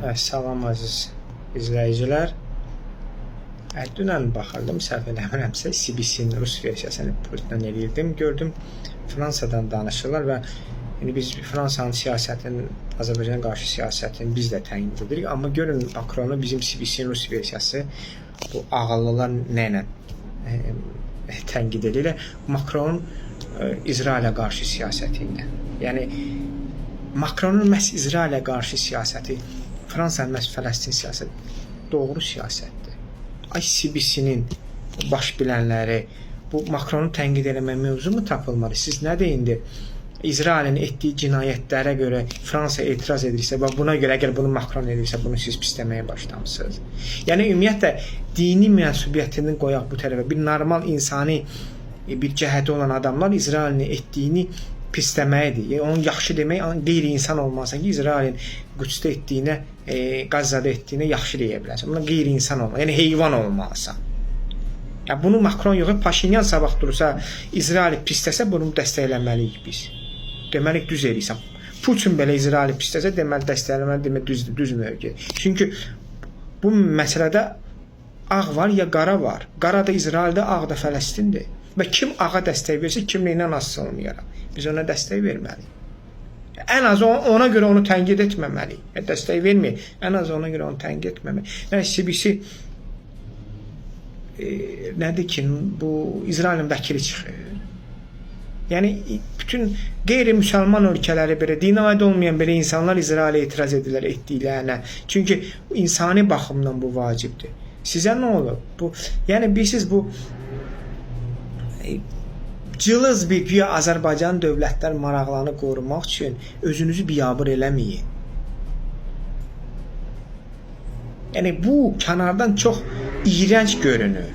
Salam əziz izləyicilər. Dünən baxırdım, səhv eləmirəmsə, CBC-nin rus versiyasını pultdan eləyirdim. Gördüm, Fransadan danışırlar və biz Fransanın siyasətinin, Azərbaycana qarşı siyasətini biz də tənqid edirik. Amma görün, Makronu bizim CBC-nin rus versiyası bu ağıllılar nə ilə tənqid edirlər. Makronun İsrailə qarşı siyasəti ilə. Yəni, Makronun məhz İsrailə qarşı siyasəti, Fransanın məhz Fələstin siyasəti doğru siyasətdir. Ay CBC-nin baş bilənləri bu Makronu tənqid eləmə mövzu mu tapılmalı? Siz nə deyindi? İsrailin etdiyi cinayətlərə görə Fransa etiraz edirsə və buna görə əgər bunu Makron edirsə, bunu siz pisləməyə başlamısınız. Yəni ümumiyyətlə dini mənsubiyyətini qoyaq bu tərəfə. Bir normal insani bir cəhəti olan adamlar İsrailin etdiyini pisləməyidir. Yəni, onun yaxşı demək qeyri-insan olmasa ki, İsrailin Qüdsdə etdiyinə, Qazzada etdiyinə yaxşı deyə bilərsən. Buna qeyri-insan olmalı, yəni heyvan olmalısan. Yəni, bunu Makron yox, Paşinyan sabah durursa, İsraili pisləsə, bunu dəstəkləməliyik biz. Deməli, düz eləyirsən. Putin belə İsraili pisləsə, deməli, dəstəkləməli, deməli, düz mövqe. Çünki bu məsələdə ağ var ya qara var. Qara da İsraildə, ağ da Fələstindir. Və kim ağa dəstək versə, kimlə ilə asılı olmayaraq. Biz ona dəstək verməliyik. Ən az ona görə onu tənqid etməməliyik. Dəstək verməyək. Ən az ona görə onu tənqid etməməliyik. Yəni, CBC nədir ki, bu İsrailin vəkili çıxır. Yəni, bütün qeyri-müsəlman ölkələri belə, dinə aid olmayan belə insanlar İsrailə etiraz edirlər etdiklərinə. Çünki insani baxımdan bu vacibdir. Sizə nə olub? Yəni, bilirsiniz, bu cılız bir güya Azərbaycan dövlətlər maraqlarını qorumaq üçün özünüzü biabır eləməyin. Yəni, bu kənardan çox iyrənc görünür.